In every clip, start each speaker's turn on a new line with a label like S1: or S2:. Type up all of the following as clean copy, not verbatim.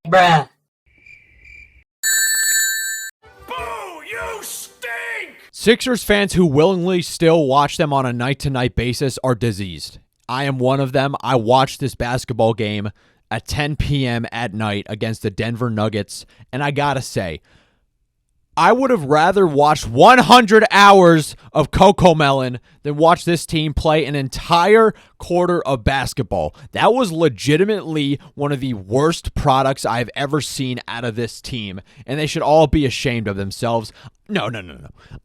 S1: Bruh.
S2: Boo! You stink!
S3: Sixers fans who willingly still watch them on a night-to-night basis are diseased. I am one of them. I watched this basketball game at 10 p.m. at night against the Denver Nuggets, and I gotta say, I would have rather watched 100 hours of Cocomelon than watch this team play an entire quarter of basketball. That was legitimately one of the worst products I've ever seen out of this team, and they should all be ashamed of themselves. No.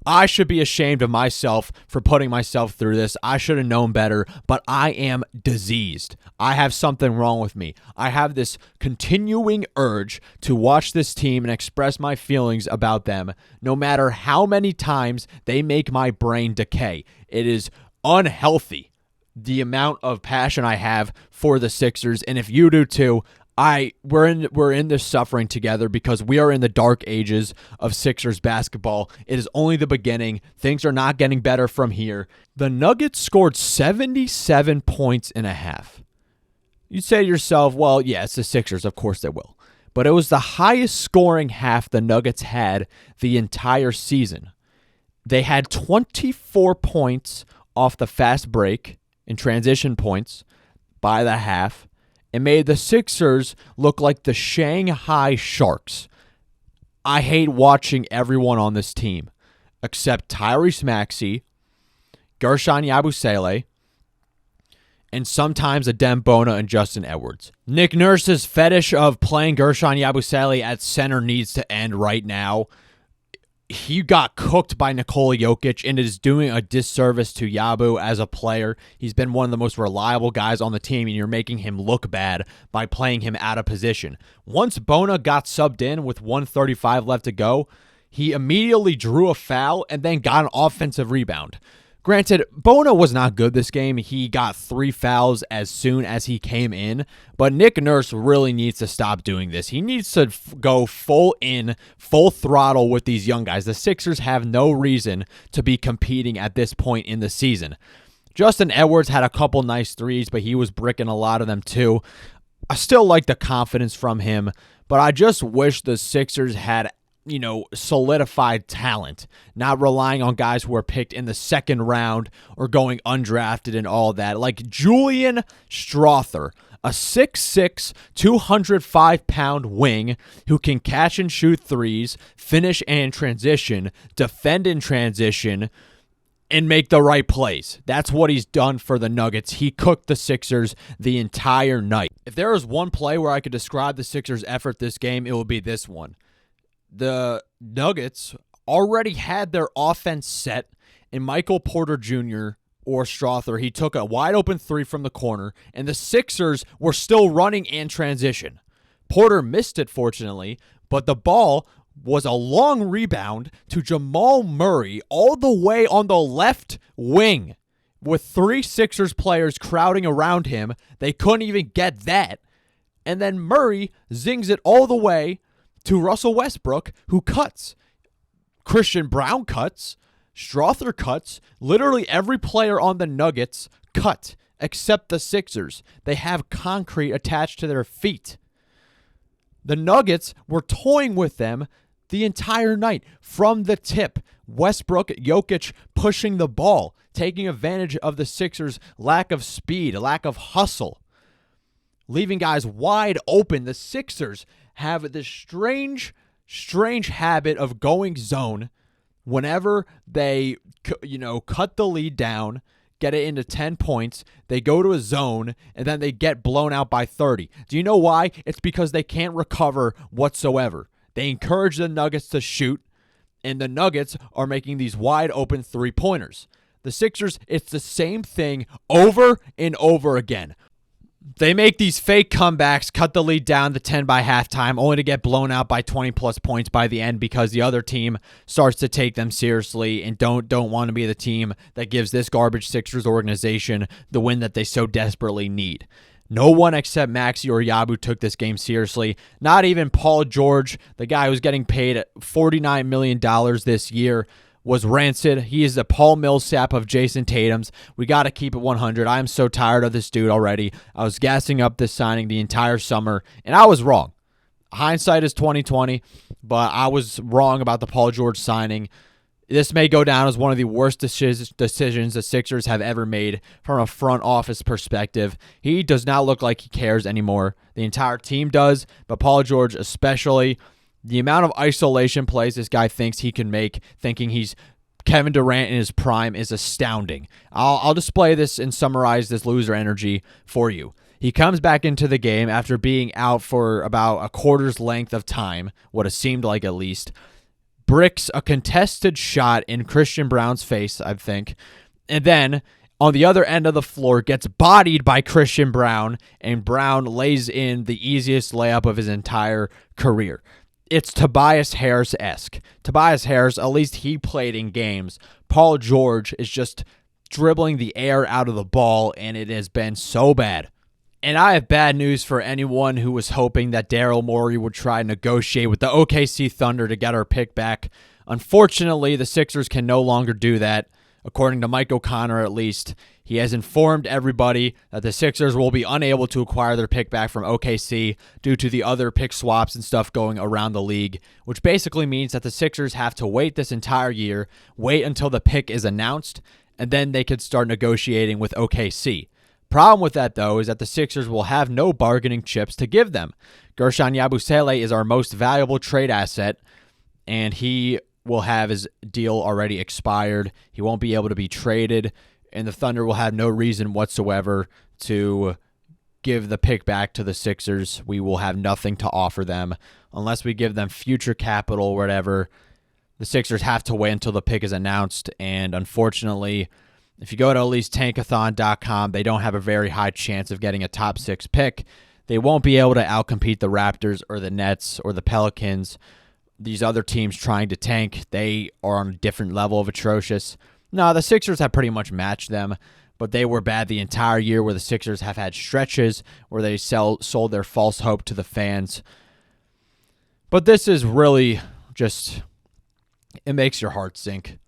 S3: I should be ashamed of myself for putting myself through this. I should have known better, but I am diseased. I have something wrong with me. I have this continuing urge to watch this team and express my feelings about them, no matter how many times they make my brain decay. It is unhealthy, the amount of passion I have for the Sixers, and if you do too, we're in this suffering together because we are in the dark ages of Sixers basketball. It is only the beginning. Things are not getting better from here. The Nuggets scored 77 points in a half. You'd say to yourself, well, yeah, it's the Sixers. Of course they will. But it was the highest scoring half the Nuggets had the entire season. They had 24 points off the fast break in transition points by the half. It made the Sixers look like the Shanghai Sharks. I hate watching everyone on this team except Tyrese Maxey, Gershon Yabusele, and sometimes Adem Bona and Justin Edwards. Nick Nurse's fetish of playing Gershon Yabusele at center needs to end right now. He got cooked by Nikola Jokic, and it is doing a disservice to Yabu as a player. He's been one of the most reliable guys on the team, and you're making him look bad by playing him out of position. Once Bona got subbed in with 1:35 left to go, he immediately drew a foul and then got an offensive rebound. Granted, Bona was not good this game. He got 3 fouls as soon as he came in, but Nick Nurse really needs to stop doing this. He needs to go full throttle with these young guys. The Sixers have no reason to be competing at this point in the season. Justin Edwards had a couple nice threes, but he was bricking a lot of them too. I still like the confidence from him, but I just wish the Sixers had solidified talent, not relying on guys who were picked in the second round or going undrafted and all that. Like Julian Strawther, a 6'6", 205-pound wing who can catch and shoot threes, finish in transition, defend in transition, and make the right plays. That's what he's done for the Nuggets. He cooked the Sixers the entire night. If there was one play where I could describe the Sixers' effort this game, it would be this one. The Nuggets already had their offense set, and Michael Porter Jr. or Strawther, he took a wide-open three from the corner, and the Sixers were still running in transition. Porter missed it, fortunately, but the ball was a long rebound to Jamal Murray all the way on the left wing. With 3 Sixers players crowding around him, they couldn't even get that. And then Murray zings it all the way to Russell Westbrook, who cuts. Christian Brown cuts. Strawther cuts. Literally every player on the Nuggets cut, except the Sixers. They have concrete attached to their feet. The Nuggets were toying with them the entire night. From the tip, Westbrook, Jokic pushing the ball, taking advantage of the Sixers' lack of speed, lack of hustle, leaving guys wide open. The Sixers have this strange habit of going zone whenever they, cut the lead down, get it into 10 points, they go to a zone, and then they get blown out by 30. Do you know why? It's because they can't recover whatsoever. They encourage the Nuggets to shoot, and the Nuggets are making these wide open three-pointers. The Sixers, it's the same thing over and over again. They make these fake comebacks, cut the lead down to 10 by halftime, only to get blown out by 20-plus points by the end because the other team starts to take them seriously and don't want to be the team that gives this garbage Sixers organization the win that they so desperately need. No one except Maxey or Yabu took this game seriously. Not even Paul George, the guy who's getting paid $49 million this year, was rancid. He is the Paul Millsap of Jason Tatum's. We got to keep it 100. I am so tired of this dude already. I was gassing up this signing the entire summer, and I was wrong. hindsight is 2020, but I was wrong about the Paul George signing. This may go down as one of the worst decisions the Sixers have ever made from a front office perspective. He does not look like he cares anymore. The entire team does, but Paul George especially. The amount of isolation plays this guy thinks he can make, thinking he's Kevin Durant in his prime, is astounding. I'll display this and summarize this loser energy for you. He comes back into the game after being out for about a quarter's length of time, what it seemed like at least, bricks a contested shot in Christian Braun's face, I think, and then on the other end of the floor gets bodied by Christian Braun, and Braun lays in the easiest layup of his entire career. It's Tobias Harris-esque. Tobias Harris, at least he played in games. Paul George is just dribbling the air out of the ball, and it has been so bad. And I have bad news for anyone who was hoping that Daryl Morey would try and negotiate with the OKC Thunder to get our pick back. Unfortunately, the Sixers can no longer do that. According to Mike O'Connor, at least, he has informed everybody that the Sixers will be unable to acquire their pick back from OKC due to the other pick swaps and stuff going around the league, which basically means that the Sixers have to wait this entire year, wait until the pick is announced, and then they could start negotiating with OKC. Problem with that, though, is that the Sixers will have no bargaining chips to give them. Gershon Yabusele is our most valuable trade asset, and he will have his deal already expired. He won't be able to be traded, and the Thunder will have no reason whatsoever to give the pick back to the Sixers. We will have nothing to offer them unless we give them future capital or whatever. The Sixers have to wait until the pick is announced, and unfortunately, if you go to at least tankathon.com, they don't have a very high chance of getting a top 6 pick. They won't be able to outcompete the Raptors or the Nets or the Pelicans. These other teams trying to tank, they are on a different level of atrocious. No, the Sixers have pretty much matched them, but they were bad the entire year, where the Sixers have had stretches where they sold their false hope to the fans. But this is really just, it makes your heart sink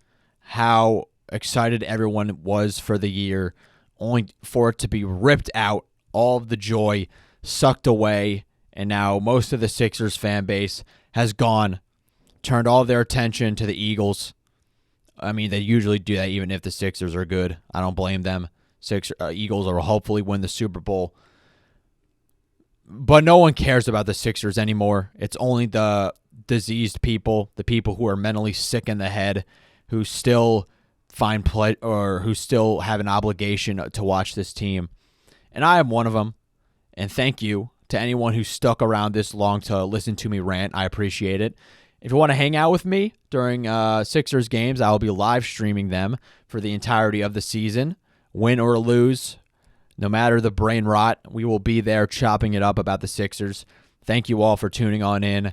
S3: how excited everyone was for the year, only for it to be ripped out, all of the joy sucked away, and now most of the Sixers fan base has turned all their attention to the Eagles. I mean, they usually do that even if the Sixers are good. I don't blame them. Eagles will hopefully win the Super Bowl. But no one cares about the Sixers anymore. It's only the diseased people, the people who are mentally sick in the head, who still find play or who still have an obligation to watch this team. And I am one of them. And thank you to anyone who stuck around this long to listen to me rant. I appreciate it. If you want to hang out with me during Sixers games, I will be live streaming them for the entirety of the season. Win or lose, no matter the brain rot, we will be there chopping it up about the Sixers. Thank you all for tuning on in.